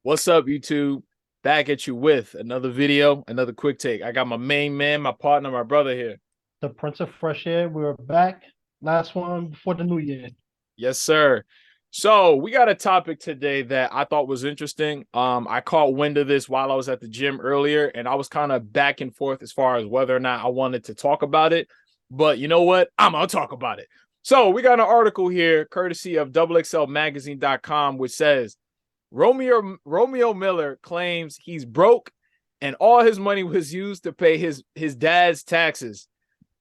What's up, YouTube? Back at you with another video, another quick take. I got my main man, my partner, my brother here. The Prince of Fresh Air. We were back. Last one before the new year. Yes, sir. So we got a topic today that I thought was interesting. I caught wind of this while I was at the gym earlier, and I was kind of back and forth as far as whether or not I wanted to talk about it. But you know what? I'm gonna talk about it. So we got an article here, courtesy of XXLmagazine.com, which says Romeo Miller claims he's broke and all his money was used to pay his dad's taxes.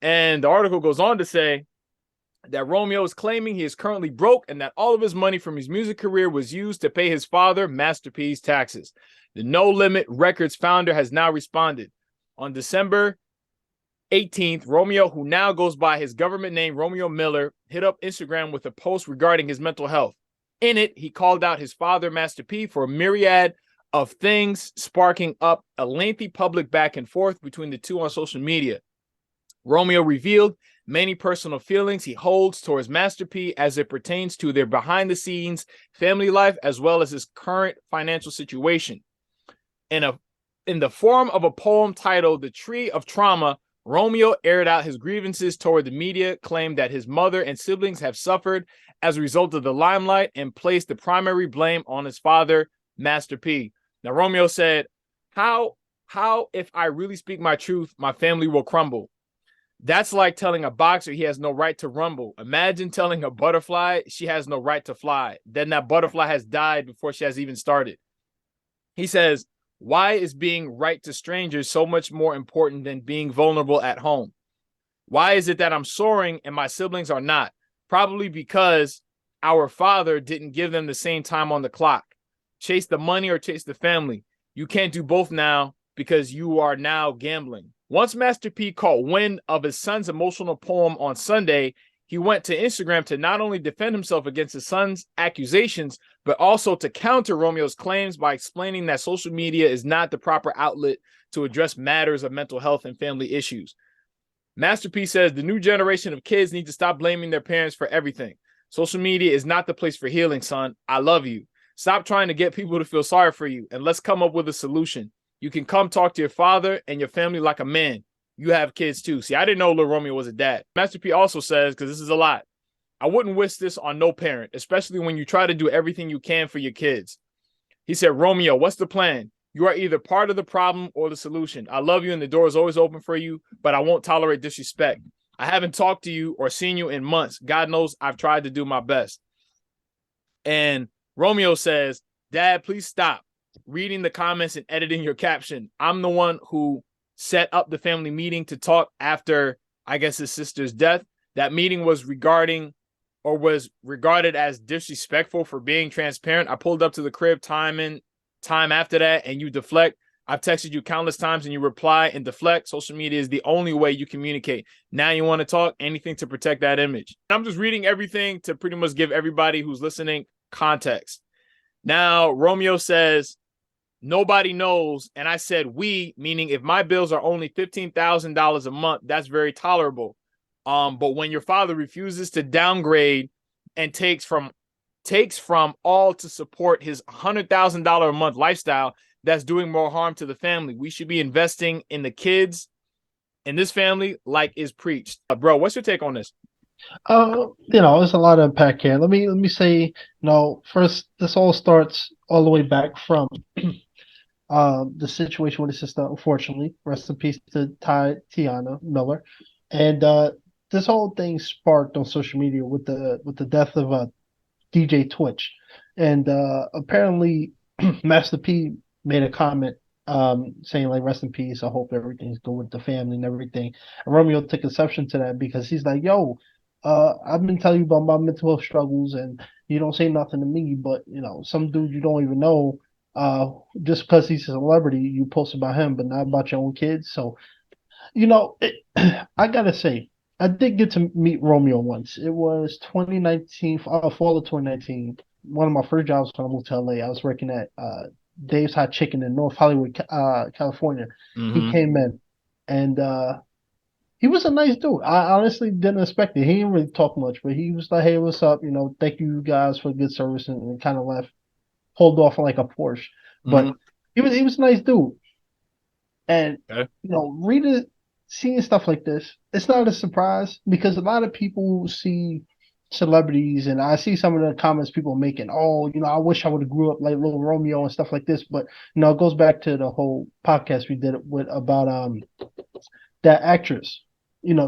And the article goes on to say that Romeo is claiming he is currently broke and that all of his money from his music career was used to pay his father, Master P's, taxes. The No Limit Records founder has now responded. On December 18th, Romeo, who now goes by his government name Romeo Miller, hit up Instagram with a post regarding his mental health. In it, he called out his father, Master P, for a myriad of things, sparking up a lengthy public back and forth between the two on social media. Romeo revealed many personal feelings he holds towards Master P as it pertains to their behind-the-scenes family life as well as his current financial situation. In the form of a poem titled The Tree of Trauma, Romeo aired out his grievances toward the media, claimed that his mother and siblings have suffered as a result of the limelight, and placed the primary blame on his father, Master P. Now, Romeo said, how if I really speak my truth, my family will crumble. That's like telling a boxer he has no right to rumble. Imagine telling a butterfly she has no right to fly. Then that butterfly has died before she has even started. He says, why is being right to strangers so much more important than being vulnerable at home? Why is it that I'm soaring and my siblings are not? Probably because our father didn't give them the same time on the clock. Chase the money or chase the family. You can't do both now because you are now gambling. Once Master P caught wind of his son's emotional poem on Sunday, he went to Instagram to not only defend himself against his son's accusations, but also to counter Romeo's claims by explaining that social media is not the proper outlet to address matters of mental health and family issues. Master P says the new generation of kids need to stop blaming their parents for everything. Social media is not the place for healing, son. I love you. Stop trying to get people to feel sorry for you, and let's come up with a solution. You can come talk to your father and your family like a man. You have kids too. See, I didn't know Lil Romeo was a dad. Master P also says, because this is a lot, I wouldn't wish this on no parent, especially when you try to do everything you can for your kids. He said, Romeo, what's the plan? You are either part of the problem or the solution. I love you and the door is always open for you, but I won't tolerate disrespect. I haven't talked to you or seen you in months. God knows I've tried to do my best. And Romeo says, Dad, please stop reading the comments and editing your caption. I'm the one who set up the family meeting to talk after, I guess, his sister's death. That meeting was was regarded as disrespectful for being transparent. I pulled up to the crib time after that, and you deflect. I've texted you countless times and you reply and deflect. Social media is the only way you communicate. Now you want to talk, anything to protect that image. I'm just reading everything to pretty much give everybody who's listening context. Now, Romeo says, nobody knows. And I said, we, meaning if my bills are only $15,000 a month, that's very tolerable. But when your father refuses to downgrade and takes from all to support his $100,000 a month lifestyle, that's doing more harm to the family. We should be investing in the kids in this family, like is preached. Bro, what's your take on this? There's a lot of impact here. Let me say, first, this all starts all the way back from the situation with his sister, unfortunately. Rest in peace to Tiana Miller. And this whole thing sparked on social media with the death of DJ Twitch. And apparently Master P made a comment saying like rest in peace. I hope everything's good with the family and everything. And Romeo took exception to that because he's like, yo, I've been telling you about my mental health struggles and you don't say nothing to me, but some dude you don't even know, just because he's a celebrity, you post about him, but not about your own kids. So, I gotta say, I did get to meet Romeo once. It was 2019, fall of 2019. One of my first jobs when I moved to LA. I was working at Dave's Hot Chicken in North Hollywood, California. He Mm-hmm. came in and he was a nice dude. I honestly didn't expect it. He didn't really talk much, but he was like, "Hey, what's up? Thank you guys for good service," and kind of left, pulled off like a Porsche. but Hmm. he was a nice dude. And Okay. reading, seeing stuff like this, it's not a surprise because a lot of people see celebrities, and I see some of the comments people are making. Oh, I wish I would have grew up like Lil Romeo and stuff like this. But it goes back to the whole podcast we did with about that actress.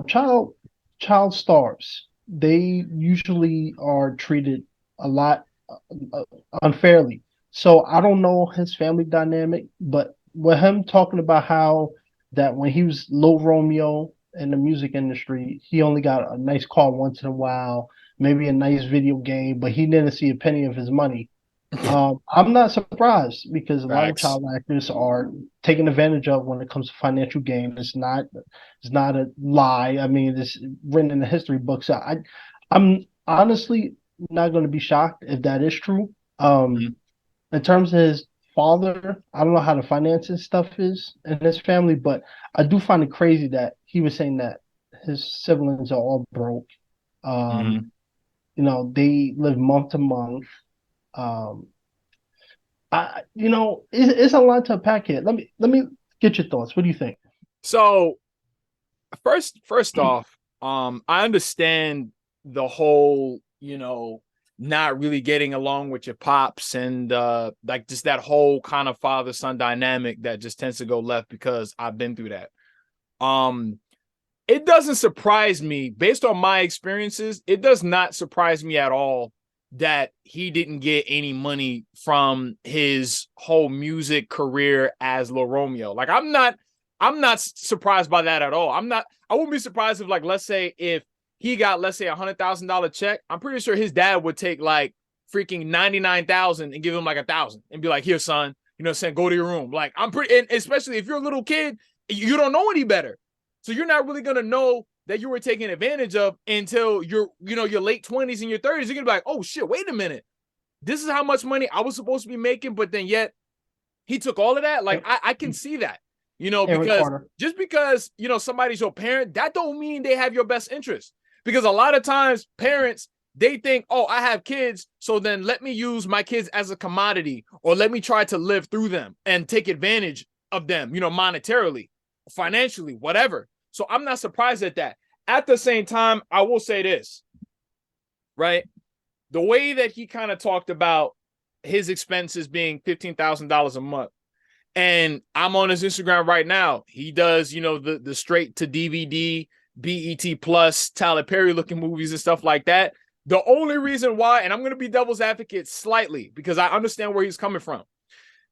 Child stars. They usually are treated a lot uh, unfairly. So I don't know his family dynamic, but with him talking about how that when he was Lil Romeo in the music industry, he only got a nice call once in a while, maybe a nice video game, but he didn't see a penny of his money. I'm not surprised because a lot of Facts. child actors are taken advantage of when it comes to financial gain. It's not a lie. I mean, it's written in the history books. I'm honestly not going to be shocked if that is true. Mhm. In terms of his father, I don't know how the finances stuff is in his family, but I do find it crazy that he was saying that his siblings are all broke. Um, Mhm. they live month to month. Um, it's a lot to unpack here. Let me get your thoughts. What do you think? So first off, I understand the whole, not really getting along with your pops and like just that whole kind of father son dynamic that just tends to go left because I've been through that. Um, it doesn't surprise me based on my experiences. It does not surprise me at all that he didn't get any money from his whole music career as Lil Romeo. Like I'm not surprised by that at all. I wouldn't be surprised if, like, let's say if he got, let's say, $100,000 check, I'm pretty sure his dad would take like freaking 99,000 and give him like 1,000 and be like, here, son, saying, go to your room. Like, I'm pretty, and especially if you're a little kid, you don't know any better. So you're not really gonna know that you were taken advantage of until your late 20s and your 30s. You're gonna be like, oh shit, wait a minute. This is how much money I was supposed to be making, but then yet he took all of that. Like I can see that, Aaron because Carter. just because somebody's your parent, that don't mean they have your best interest. Because a lot of times parents, they think, oh, I have kids, so then let me use my kids as a commodity, or let me try to live through them and take advantage of them, monetarily, financially, whatever. So I'm not surprised at that. At the same time, I will say this, right? The way that he kind of talked about his expenses being $15,000 a month. And I'm on his Instagram right now. He does, the straight to DVD, BET Plus, Tyler Perry looking movies and stuff like that. The only reason why, and I'm going to be devil's advocate slightly because I understand where he's coming from.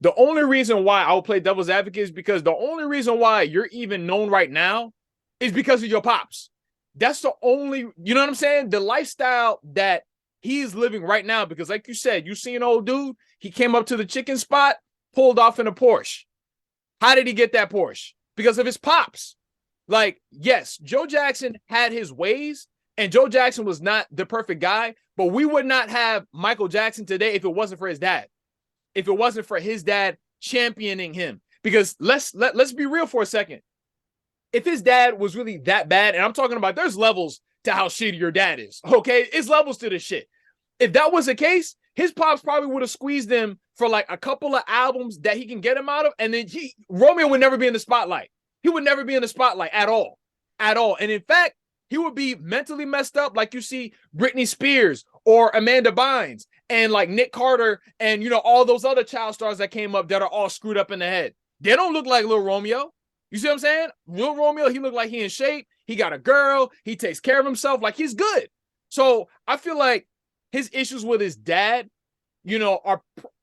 The only reason why I will play devil's advocate is because the only reason why you're even known right now is because of your pops. That's the only, you know what I'm saying? The lifestyle that he's living right now, because like you said, you see an old dude, he came up to the chicken spot, pulled off in a Porsche. How did he get that Porsche? Because of his pops. Like, yes, Joe Jackson had his ways, and Joe Jackson was not the perfect guy, but we would not have Michael Jackson today if it wasn't for his dad. If it wasn't for his dad championing him. Because let's be real for a second. If his dad was really that bad, and I'm talking about there's levels to how shitty your dad is, okay? It's levels to this shit. If that was the case, his pops probably would have squeezed him for like a couple of albums that he can get him out of, and then Romeo would never be in the spotlight. He would never be in the spotlight at all, at all. And in fact, he would be mentally messed up, like you see Britney Spears or Amanda Bynes and like Nick Carter and all those other child stars that came up that are all screwed up in the head. They don't look like Lil Romeo. You see what I'm saying? Lil Romeo, he looked like he in shape. He got a girl. He takes care of himself. Like, he's good. So I feel like his issues with his dad,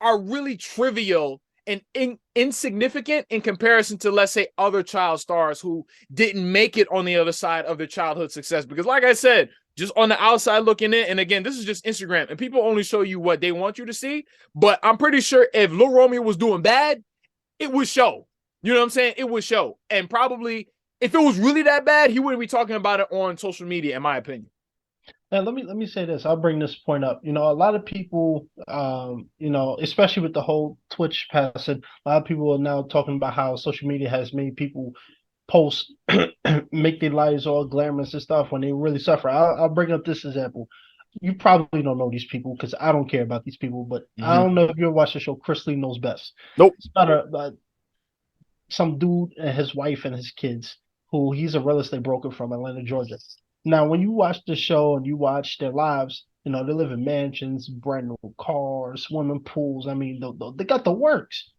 are really trivial and insignificant in comparison to, let's say, other child stars who didn't make it on the other side of their childhood success. Because like I said, just on the outside looking in, and again, this is just Instagram, and people only show you what they want you to see. But I'm pretty sure if Lil Romeo was doing bad, it would show. You know what I'm saying? It would show. And probably if it was really that bad, he wouldn't be talking about it on social media, in my opinion. Now let me say this. I'll bring this point up. A lot of people, especially with the whole Twitch passing, a lot of people are now talking about how social media has made people post, make their lives all glamorous and stuff when they really suffer. I'll bring up this example. You probably don't know these people because I don't care about these people. But I Mm-hmm. don't know if you ever watched the show Chrisley Knows Best. Nope. It's about some dude and his wife and his kids who he's a real estate broker from Atlanta, Georgia. Now, when you watch the show and you watch their lives, they live in mansions, brand new cars, swimming pools. I mean, they got the works.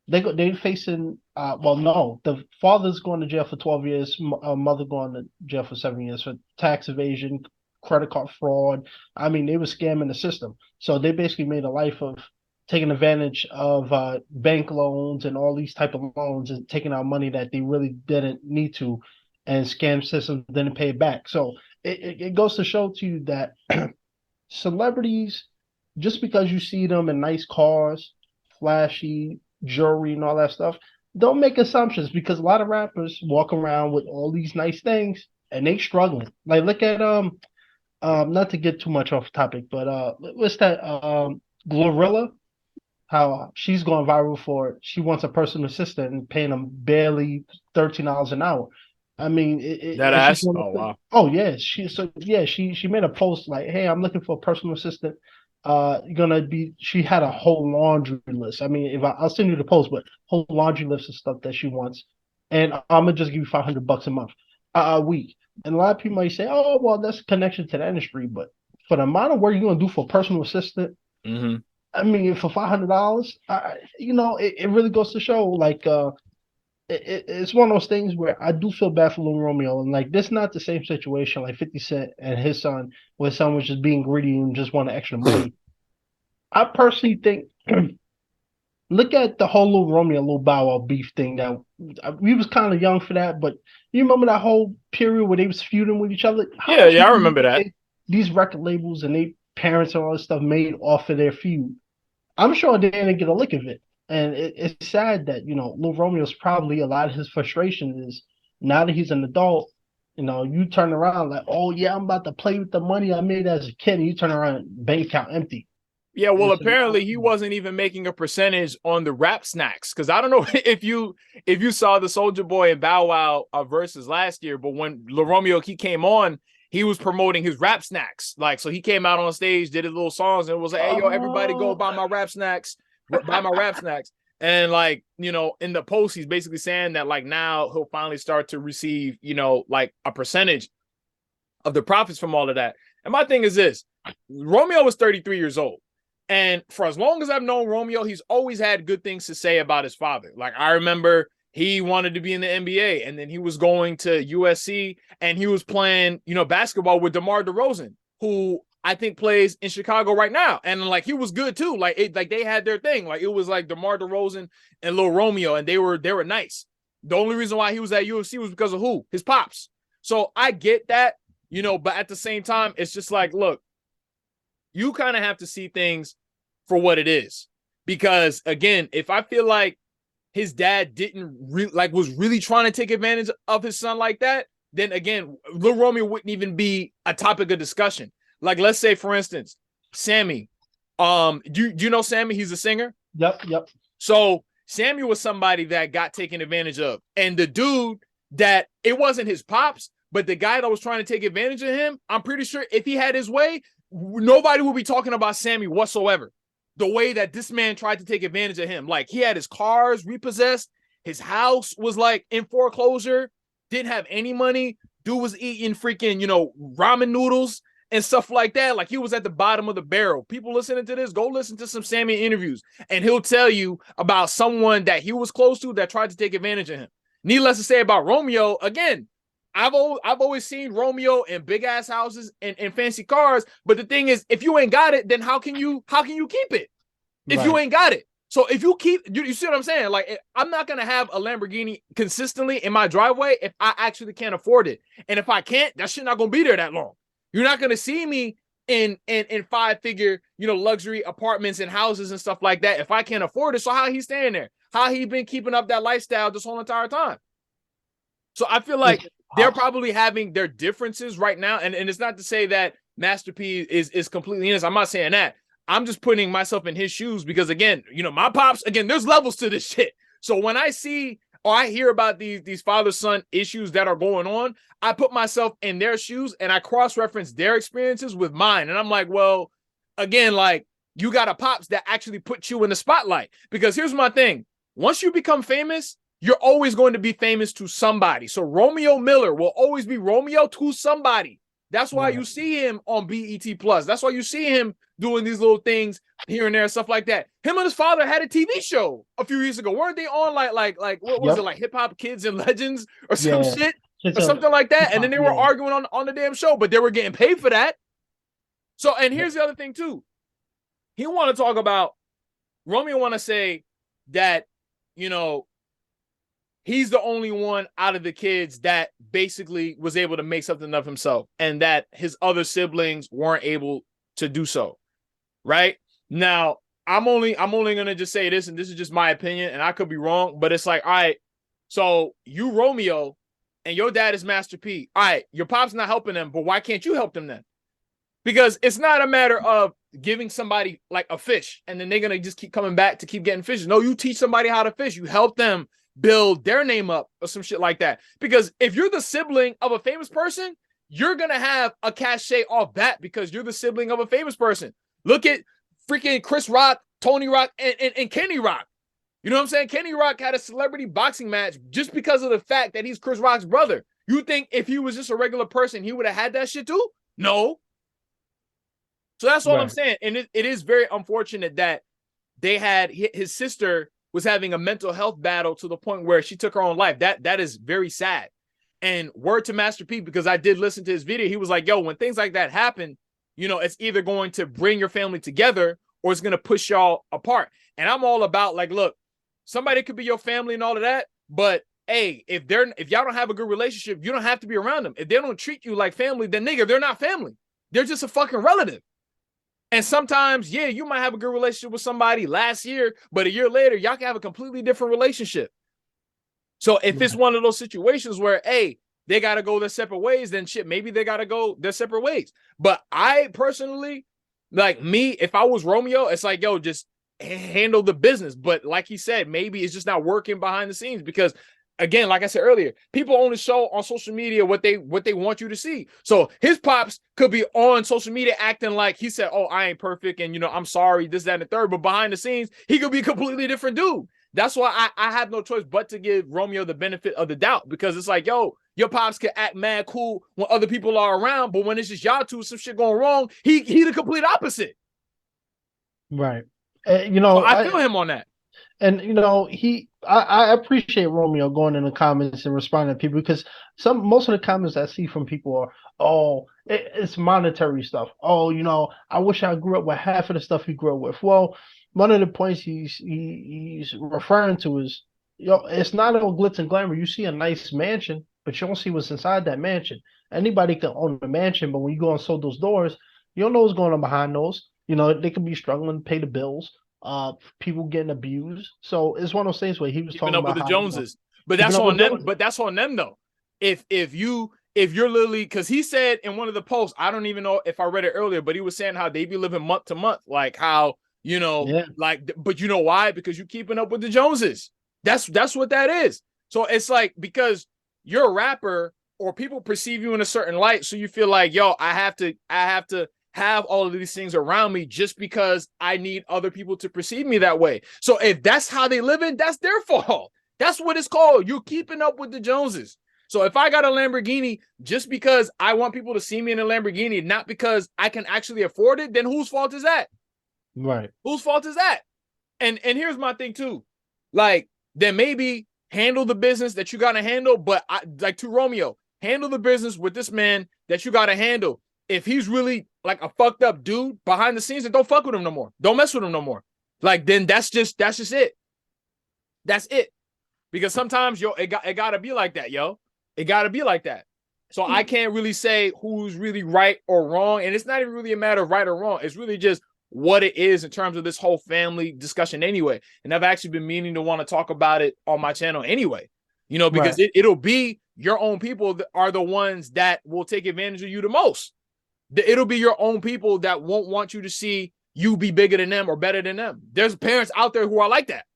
They facing well, no, the father's going to jail for 12 years, mother going to jail for 7 years for tax evasion, credit card fraud. I mean, they were scamming the system. So they basically made a life of taking advantage of bank loans and all these type of loans and taking out money that they really didn't need to, and scam systems didn't pay it back. So it goes to show to you that celebrities, just because you see them in nice cars, flashy jewelry, and all that stuff, don't make assumptions because a lot of rappers walk around with all these nice things and they struggling. Like look at not to get too much off topic, but what's that Glorilla? How she's going viral for she wants a personal assistant and paying them barely $13 an hour. I mean, That it's just ass. one of Oh the things. wow. Oh yeah, she made a post like, "Hey, I'm looking for a personal assistant. Gonna be." She had a whole laundry list. I mean, if I'll send you the post, but whole laundry list of stuff that she wants, and I'm gonna just give you $500 a month, a week. And a lot of people might say, "Oh, well, that's a connection to the industry," but for the amount of work you're gonna do for a personal assistant, Mm-hmm. I mean, for $500, it really goes to show like it's one of those things where I do feel bad for Lil Romeo, and like this not the same situation like 50 Cent and his son, where son was just being greedy and just wanted extra money. I personally think look at the whole Lil Romeo, Lil Bow Wow beef thing. That we was kind of young for that, but you remember that whole period where they was feuding with each other? How Yeah, much yeah, I money do you remember think that. these record labels and they parents and all this stuff made off of their feud? I'm sure they didn't get a lick of it. And it's sad that, Lil Romeo's probably a lot of his frustration is now that he's an adult, you turn around like, oh yeah, I'm about to play with the money I made as a kid, and you turn around bank account empty. Yeah, well, And so apparently he wasn't even making a percentage on the rap snacks because I don't know if you saw the Soldier Boy and Bow Wow verses last year, but when Lil Romeo he came on, he was promoting his rap snacks. Like, so he came out on stage, did his little songs, and was like, "Hey, yo, everybody, go oh buy my rap snacks, buy my rap snacks." And like, in the post, he's basically saying that like now he'll finally start to receive, like a percentage of the profits from all of that. And my thing is this: Romeo was 33 years old. And for as long as I've known Romeo, he's always had good things to say about his father. Like I remember he wanted to be in the NBA and then he was going to USC and he was playing, basketball with DeMar DeRozan, who I think plays in Chicago right now. And like he was good too. Like they had their thing. Like it was like DeMar DeRozan and Lil Romeo and they were nice. The only reason why he was at UFC was because of who? His pops. So I get that, but at the same time, it's just like, look, you kind of have to see things for what it is. Because again, if I feel like his dad was really trying to take advantage of his son like that, then again, Lil Romeo wouldn't even be a topic of discussion. Like, let's say, for instance, Sammy. Do you know Sammy? He's a singer. yep. So Sammy was somebody that got taken advantage of. And the dude that it wasn't his pops, but the guy that was trying to take advantage of him, I'm pretty sure if he had his way, nobody would be talking about Sammy whatsoever. The way that this man tried to take advantage of him. Like he had his cars repossessed, his house was like in foreclosure, didn't have any money. Dude was eating freaking, ramen noodles and stuff like that. Like he was at the bottom of the barrel. People listening to this, go listen to some Sammy interviews, and he'll tell you about someone that he was close to that tried to take advantage of him. Needless to say about Romeo, again, I've always seen Romeo in big ass houses and fancy cars, but the thing is, if you ain't got it, then how can you keep it? If you Right. ain't got it. So if you see what I'm saying? Like I'm not gonna have a Lamborghini consistently in my driveway if I actually can't afford it. And if I can't, that shit not gonna be there that long. You're not gonna see me in 5-figure, luxury apartments and houses and stuff like that if I can't afford it. So how he staying there? How he been keeping up that lifestyle this whole entire time? So I feel like Listen, they're probably having their differences right now. And it's not to say that Master P is completely innocent. I'm not saying that. I'm just putting myself in his shoes because again, my pops, again, there's levels to this shit. So when I see or I hear about these father-son issues that are going on, I put myself in their shoes and I cross-reference their experiences with mine. And I'm like, well, again, like, you got a pops that actually put you in the spotlight. Because here's my thing. Once you become famous, you're always going to be famous to somebody. So Romeo Miller will always be Romeo to somebody. That's why you Right. see him on BET Plus. That's why you see him doing these little things here and there, stuff like that. Him and his father had a TV show a few years ago. Weren't they on like what was it, Yep. like Hip Hop Kids and Legends or some Yeah. shit It's or a something like that? And then hip-hop, they were yeah. arguing on the damn show, but they were getting paid for that. So, and here's the other thing too. He want to talk about Romeo want to say that, you know, he's the only one out of the kids that basically was able to make something of himself and that his other siblings weren't able to do so. Right now, I'm only going to just say this, and this is just my opinion, and I could be wrong, but it's like, all right, so you Romeo and your dad is Master P. All right, your pop's not helping them, but why can't you help them then? Because it's not a matter of giving somebody like a fish and then they're going to just keep coming back to keep getting fishes. No, you teach somebody how to fish. You help them build their name up or some shit like that. Because if you're the sibling of a famous person, you're going to have a cachet off that because you're the sibling of a famous person. Look at freaking Chris Rock, Tony Rock, and Kenny Rock. You know what I'm saying? Kenny Rock had a celebrity boxing match just because of the fact that he's Chris Rock's brother. You think if he was just a regular person, he would have had that shit too? No. So that's all I'm Right. saying. And it is very unfortunate that they had his sister was having a mental health battle to the point where she took her own life. That is very sad. And word to Master P, because I did listen to his video, he was like, yo, when things like that happen, you know, it's either going to bring your family together or it's going to push y'all apart. And I'm all about like, look, somebody could be your family and all of that, but hey, if y'all don't have a good relationship, you don't have to be around them. If they don't treat you like family, then nigga, they're not family. They're just a fucking relative. And sometimes, yeah, you might have a good relationship with somebody last year, but a year later, y'all can have a completely different relationship. So if it's Right. one of those situations where, hey, they got to go their separate ways, then shit, maybe they got to go their separate ways. But I personally, like me, if I was Romeo, it's like, yo, just handle the business. But like he said, maybe it's just not working behind the scenes because again, like I said earlier, people only show on social media what they want you to see. So his pops could be on social media acting like he said, oh, I ain't perfect and you know, I'm sorry, this, that, and the third. But behind the scenes, he could be a completely different dude. That's why I have no choice but to give Romeo the benefit of the doubt because it's like, yo, your pops can act mad cool when other people are around, but when it's just y'all two, some shit going wrong, he the complete opposite. Right. So I feel him on that. And I appreciate Romeo going in the comments and responding to people because most of the comments I see from people are, oh, it's monetary stuff. Oh, I wish I grew up with half of the stuff he grew up with. Well, one of the points he's referring to is, it's not all glitz and glamour. You see a nice mansion, but you don't see what's inside that mansion. Anybody can own a mansion, but when you go and sold those doors, you don't know what's going on behind those. They could be struggling to pay the bills, people getting abused. So it's one of those things where he was Keeping talking up with about the how, Joneses. But keeping that's up on with them. Jones. But that's on them though. If you're literally because he said in one of the posts, I don't even know if I read it earlier, but he was saying how they be living month to month, like how Yeah, like, but you know why? Because you're keeping up with the Joneses. That's what that is. So it's like because you're a rapper or people perceive you in a certain light, so you feel like, yo, I have to have all of these things around me just because I need other people to perceive me that way. So if that's how they live in, that's their fault. That's what it's called. You're keeping up with the Joneses. So if I got a Lamborghini just because I want people to see me in a Lamborghini, not because I can actually afford it, then whose fault is that? right. Whose fault is that? And here's my thing too. Like, then maybe handle the business that you gotta handle, but like to Romeo, handle the business with this man that you gotta handle. If he's really like a fucked up dude behind the scenes, then don't fuck with him no more. Don't mess with him no more. Like, then that's just it. That's it. Because sometimes it gotta be like that, yo. It gotta be like that. So I can't really say who's really right or wrong. And it's not even really a matter of right or wrong. It's really just what it is in terms of this whole family discussion anyway. And I've actually been meaning to want to talk about it on my channel anyway, because Right. it'll be your own people that are the ones that will take advantage of you the most. It'll be your own people that won't want you to see you be bigger than them or better than them. There's parents out there who are like that.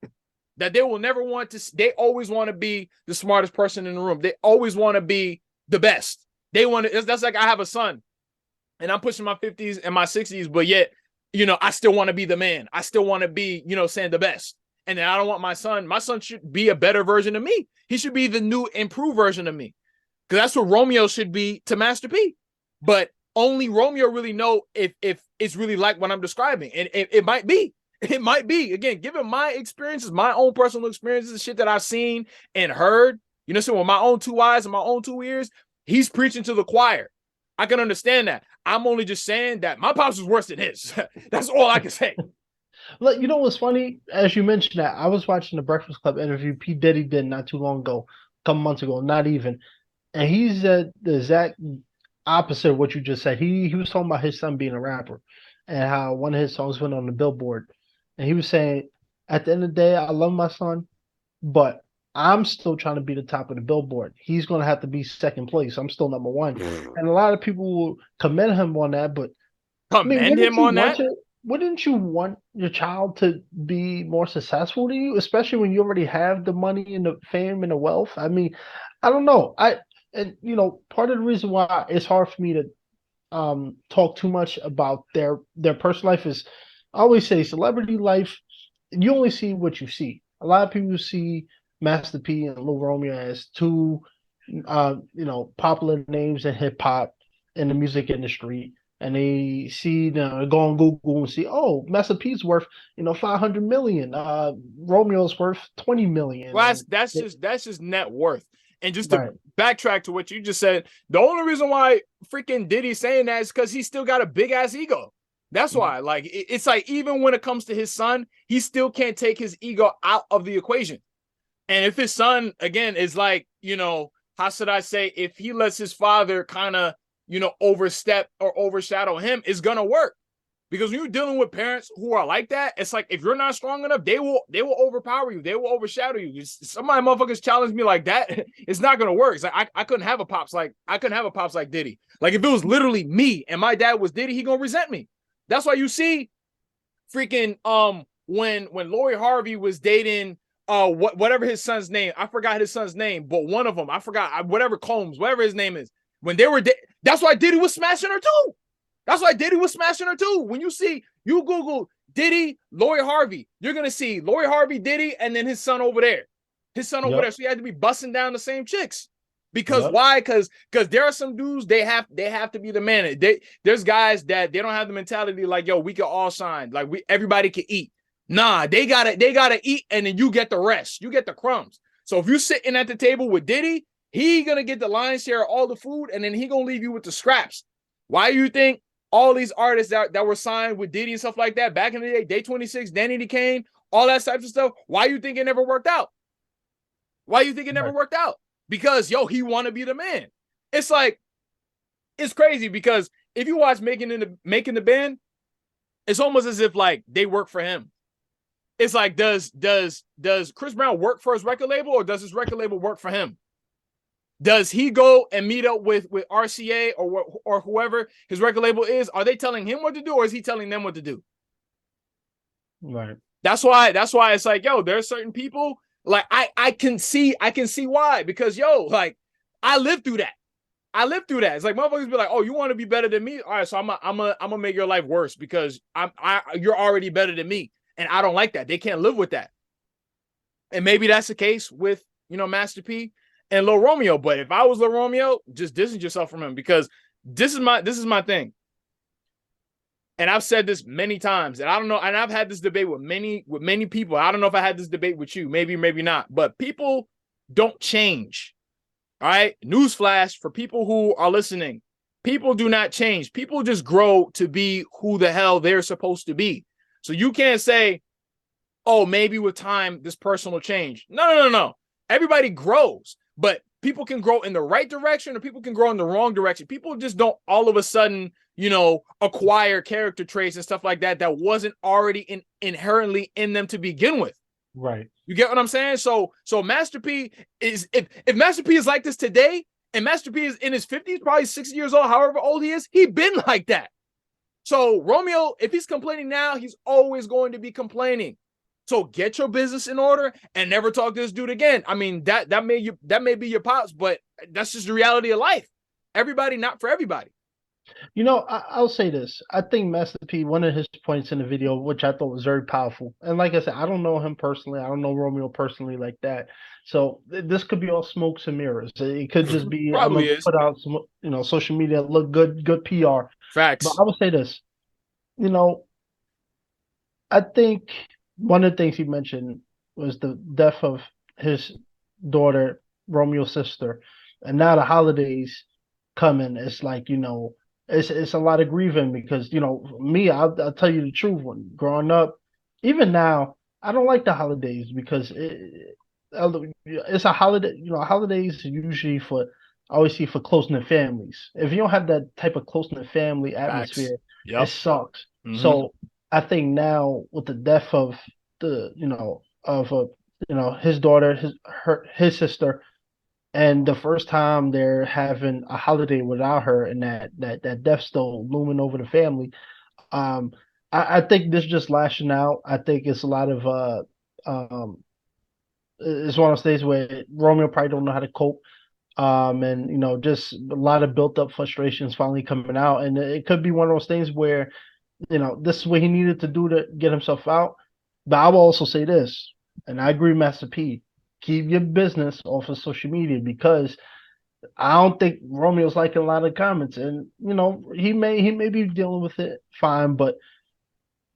that they will never want to. They always want to be the smartest person in the room. They always want to be the best. They want to. That's like I have a son, and I'm pushing my 50s and my 60s, but yet, I still want to be the man. I still want to be, saying the best. And then I don't want my son. My son should be a better version of me. He should be the new, improved version of me, because that's what Romeo should be to Master P. But only Romeo really know if it's really like what I'm describing, and it might be. It might be, again, given my experiences, my own personal experiences, shit that I've seen and heard, so with my own two eyes and my own two ears, he's preaching to the choir. I can understand that. I'm only just saying that my pops was worse than his. That's all I can say. Look, you know what's funny? As you mentioned that, I was watching the Breakfast Club interview P. Diddy did not too long ago, a couple months ago, not even. And he said the exact opposite of what you just said. He was talking about his son being a rapper and how one of his songs went on the Billboard. And he was saying, at the end of the day, I love my son, but I'm still trying to be the top of the Billboard. He's going to have to be second place. I'm still number one. And a lot of people will commend him on that, but I mean, Commend him on that. wouldn't you want your child to be more successful than you, especially when you already have the money and the fame and the wealth? I mean, I don't know. Part of the reason why it's hard for me to talk too much about their personal life is I always say celebrity life, you only see what you see. A lot of people see Master P and Lil Romeo as two popular names in hip hop in the music industry. And they see, go on Google and see, oh, Master P's worth, 500 million. Romeo's worth 20 million. Well, And that's just net worth. And just to right, backtrack to what you just said, the only reason why freaking Diddy's saying that is because he still got a big ass ego. That's why. Like, it's like, even when it comes to his son, he still can't take his ego out of the equation. And if his son, again, is like, how should I say, if he lets his father kind of, overstep or overshadow him, it's gonna work. Because when you're dealing with parents who are like that, it's like, if you're not strong enough, they will overpower you. They will overshadow you. Somebody motherfuckers challenge me like that, it's not gonna work. It's like I couldn't have a pops like Diddy. Like, if it was literally me and my dad was Diddy, he gonna resent me. That's why you see freaking when Lori Harvey was dating whatever his son's name, I forgot his son's name, but one of them, I forgot, whatever Combs, whatever his name is, when they were that's why Diddy was smashing her too. That's why Diddy was smashing her too. When you Google Diddy, Lori Harvey, you're gonna see Lori Harvey, Diddy, and then his son over there. So he had to be busting down the same chicks. Because why? Because there are some dudes, they have to be the man. There's guys that they don't have the mentality like, yo, we can all shine, like everybody can eat. Nah, they gotta eat, and then you get the rest. You get the crumbs. So if you're sitting at the table with Diddy, he gonna get the lion's share of all the food, and then he gonna leave you with the scraps. Why do you think all these artists that were signed with Diddy and stuff like that back in the day, Day 26, Danny DeCane, all that types of stuff, why you think it never worked out? Why you think it never worked out? Because, he want to be the man. It's like, it's crazy, because if you watch Making the Band, it's almost as if like they work for him. It's like, does Chris Brown work for his record label, or does his record label work for him? Does he go and meet up with RCA or whoever his record label is? Are they telling him what to do, or is he telling them what to do? right. That's why it's like, yo, there are certain people, like, I can see why, because like, I lived through that. It's like, motherfuckers be like, oh, you want to be better than me? All right, so I'm gonna make your life worse because you're already better than me, and I don't like that. They can't live with that. And maybe that's the case with Master P and Lil Romeo. But if I was Lil Romeo, just distance yourself from him, because this is my thing. And I've said this many times, and I don't know, and I've had this debate with many people. I don't know if I had this debate with you, maybe not, but people don't change. All right. Newsflash for people who are listening. People do not change. People just grow to be who the hell they're supposed to be. So you can't say, oh, maybe with time, this person will change. No. Everybody grows, but people can grow in the right direction, or people can grow in the wrong direction. People just don't all of a sudden, acquire character traits and stuff like that wasn't already inherently in them to begin with. Right. You get what I'm saying? So Master P is, if Master P is like this today, and Master P is in his 50s, probably 60 years old, however old he is, he been like that. So Romeo, if he's complaining now, he's always going to be complaining. So get your business in order and never talk to this dude again. I mean, that may be your pops, but that's just the reality of life. Everybody, not for everybody. I'll say this. I think Master P, one of his points in the video, which I thought was very powerful, and like I said, I don't know him personally. I don't know Romeo personally like that. So this could be all smokes and mirrors. It could just be I'm Probably gonna is. put out some, social media look good, good PR. But Facts. I would say this. You know, I think one of the things he mentioned was the death of his daughter, Romeo's sister, and now the holidays coming. It's like it's a lot of grieving because me, I'll tell you the truth. When growing up, even now, I don't like the holidays because it's a holiday. Holidays are usually for I always see for close knit families. If you don't have that type of close knit family Facts. atmosphere, it Yep. sucks. Mm-hmm. So I think now with the death of his daughter, his sister, and the first time they're having a holiday without her, and that death still looming over the family. Um, I think this just lashing out. I think it's a lot of it's one of those days where Romeo probably don't know how to cope. And just a lot of built up frustrations finally coming out, and it could be one of those things where this is what he needed to do to get himself out. But I will also say this, and I agree with Master P. Keep your business off of social media because I don't think Romeo's liking a lot of comments, and he may be dealing with it fine, but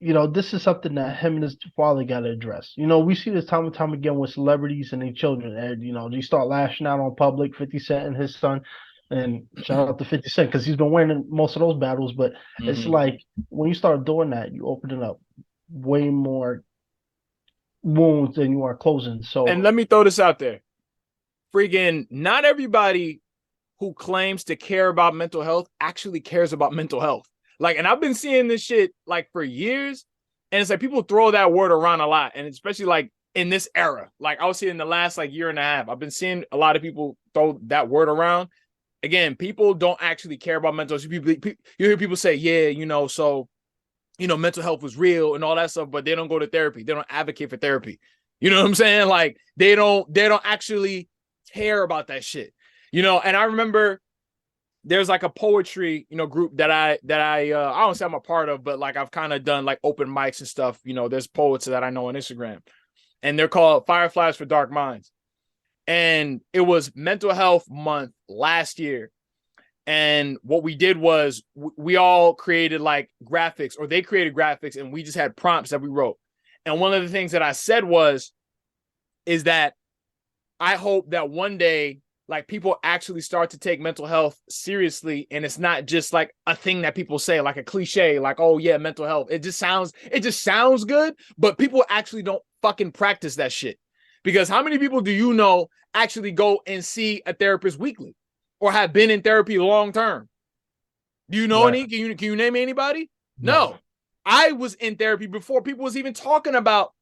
this is something that him and his father got to address. We see this time and time again with celebrities and their children, and they start lashing out on public. 50 Cent and his son, and shout out to 50 Cent because he's been winning most of those battles. But it's Mm-hmm. like when you start doing that, you opening up way more wounds than you are closing. So And let me throw this out there. Freaking, not everybody who claims to care about mental health actually cares about mental health. Like, and I've been seeing this shit like for years, and it's like people throw that word around a lot, and especially like in this era. Like I was seeing in the last like year and a half, I've been seeing a lot of people throw that word around. Again, people don't actually care about mental health. You hear people say, yeah, so mental health was real and all that stuff, but they don't go to therapy. They don't advocate for therapy. You know what I'm saying? Like they don't actually care about that shit. And I remember there's like a poetry, group that I don't say I'm a part of, but like I've kind of done like open mics and stuff. There's poets that I know on Instagram, and they're called Fireflies for Dark Minds. And it was mental health month last year. And what we did was we all created like graphics, or they created graphics, and we just had prompts that we wrote. And one of the things that I said is that I hope that one day, like, people actually start to take mental health seriously, and it's not just like a thing that people say, like a cliche, like, oh yeah, mental health. It just sounds good, but people actually don't fucking practice that shit. Because how many people do you know actually go and see a therapist weekly or have been in therapy long term? Do you know right, any? Can you name anybody? no, No. I was in therapy before people was even talking about,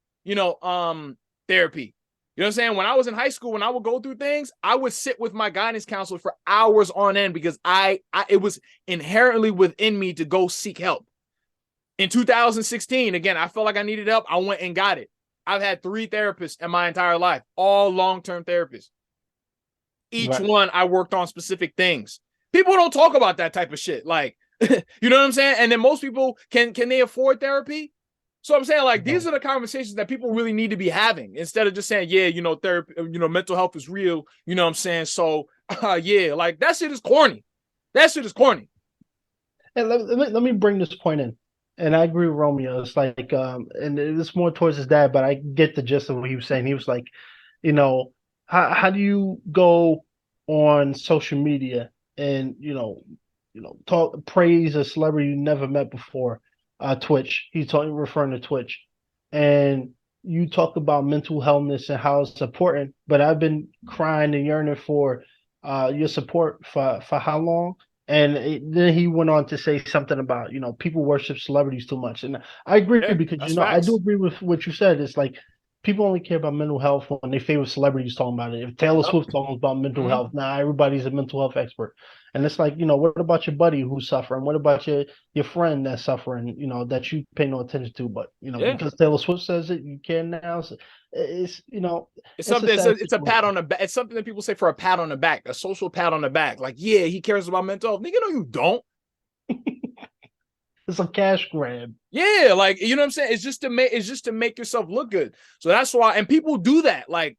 therapy. You know what I'm saying? When I was in high school, when I would go through things, I would sit with my guidance counselor for hours on end because it was inherently within me to go seek help. In 2016, again, I felt like I needed help. I went and got it. I've had 3 therapists in my entire life, all long-term therapists. Each right, one I worked on specific things. People don't talk about that type of shit. Like, you know what I'm saying? And then most people can they afford therapy? So I'm saying, like, these no. are the conversations that people really need to be having instead of just saying, yeah, therapy, mental health is real. You know what I'm saying? So yeah, like that shit is corny. That shit is corny. And let me bring this point in. And I agree with Romeo. It's like, and it's more towards his dad, but I get the gist of what he was saying. He was like, you know, how do you go on social media and talk praise a celebrity you never met before, Twitch. He's talking referring to Twitch, and you talk about mental healthness and how it's important. But I've been crying and yearning for your support for how long? And then he went on to say something about, people worship celebrities too much. And I agree Yeah, because, that's I do facts. agree with what you said. It's like, people only care about mental health when their favorite celebrities talking about it. If Taylor Yep. Swift talking about mental Mhm. health, now everybody's a mental health expert. And it's like, what about your buddy who's suffering? What about your friend that's suffering, that you pay no attention to? But, Yeah. because Taylor Swift says it, you care now. So It's it's a something. sad It's a pat situation. on the back. It's something that people say for a pat on the back, a social pat on the back. Like, yeah, he cares about mental health. Nigga, no, you don't. It's a cash grab. Yeah, like you know what I'm saying. It's just to make yourself look good. So that's why, and people do that. Like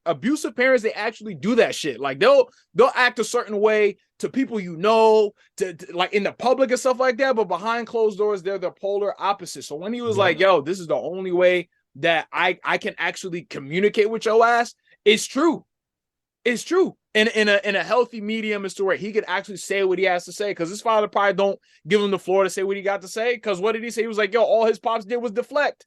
abusive parents, they actually do that shit. Like they'll act a certain way to people to like in the public and stuff like that. But behind closed doors, they're the polar opposite. So when he was Yep. like, "Yo, this is the only way that I can actually communicate with your ass," it's true. It's true. In a healthy medium is to where he could actually say what he has to say, because his father probably don't give him the floor to say what he got to say. Because what did he say? He was like, yo, all his pops did was deflect.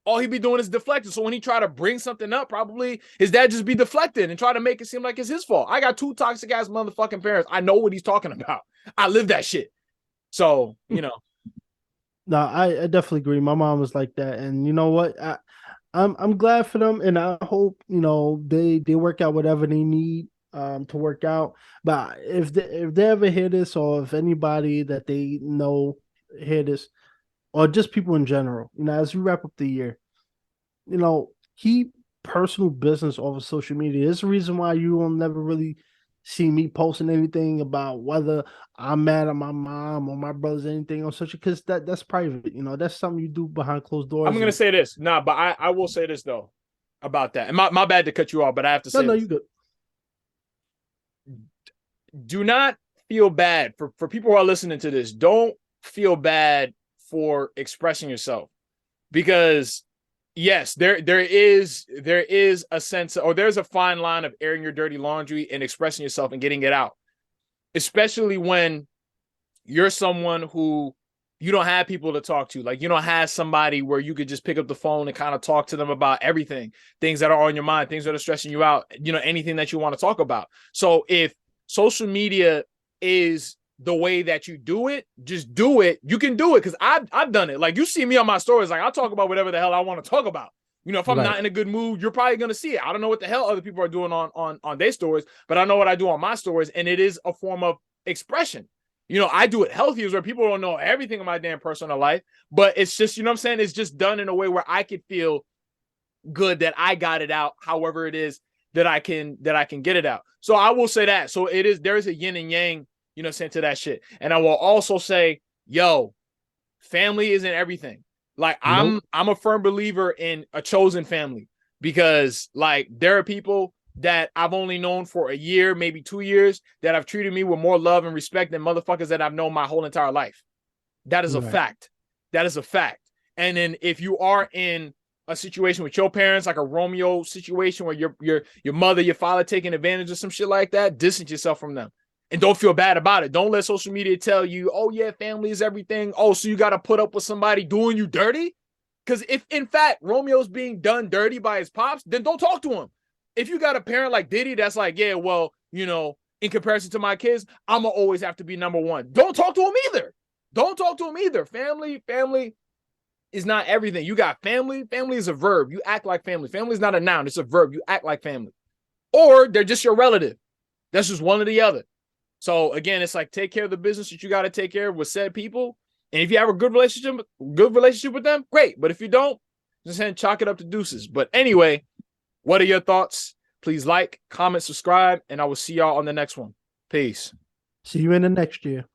All he be doing is deflecting. So when he try to bring something up, probably his dad just be deflecting and try to make it seem like it's his fault. I got two toxic ass motherfucking parents. I know what he's talking about. I live that shit. So, No, I definitely agree. My mom was like that, and you know what? I'm glad for them, and I hope they work out whatever they need to work out. But if they ever hear this, or if anybody that they know hear this, or just people in general, as we wrap up the year, keep personal business off of social media. It's the reason why you will never really see me posting anything about whether I'm mad at my mom or my brothers, anything on social, because that's private. That's something you do behind closed I'm doors. gonna And say this. Nah, but I will say this though about that. And my bad to cut you off, but I have to no, say no, you this. good. Do not feel bad for people who are listening to this. Don't feel bad for expressing yourself, because yes, there is a sense, or there's a fine line of airing your dirty laundry and expressing yourself and getting it out, especially when you're someone who you don't have people to talk to. Like, you don't have somebody where you could just pick up the phone and kind of talk to them about everything, things that are on your mind, things that are stressing you out, anything that you want to talk about. So if social media is the way that you do it, just do it. You can do it, because I've done it. Like, you see me on my stories, like, I'll talk about whatever the hell I want to talk about. If I'm Right. not in a good mood, you're probably gonna see it. I don't know what the hell other people are doing on their stories, but I know what I do on my stories, and it is a form of expression. I do it healthy, is where people don't know everything in my damn personal life, but it's just, what I'm saying? It's just done in a way where I could feel good that I got it out, however it is that I can get it out. So I will say that. So there's a yin and yang, saying to that shit. And I will also say, yo, family isn't everything. Like, I'm Nope. I'm a firm believer in a chosen family, because like there are people that I've only known for a year, maybe 2 years, that have treated me with more love and respect than motherfuckers that I've known my whole entire life. That is a Right. fact. That is a fact. And then if you are in a situation with your parents, like a Romeo situation where your mother, your father taking advantage of some shit like that, distance yourself from them. And don't feel bad about it. Don't let social media tell you, oh yeah, family is everything. Oh, so you got to put up with somebody doing you dirty? Because if in fact Romeo's being done dirty by his pops, then don't talk to him. If you got a parent like Diddy that's like, yeah, well, in comparison to my kids, I'm gonna always have to be number one. Don't talk to him either. Don't talk to him either. Family is not everything. You got family. Family is a verb. You act like family. Family is not a noun. It's a verb. You act like family. Or they're just your relative. That's just one or the other. So again, it's like, take care of the business that you got to take care of with said people. And if you have a good relationship with them, great. But if you don't, just chalk it up to deuces. But anyway, what are your thoughts? Please like, comment, subscribe, and I will see y'all on the next one. Peace. See you in the next year.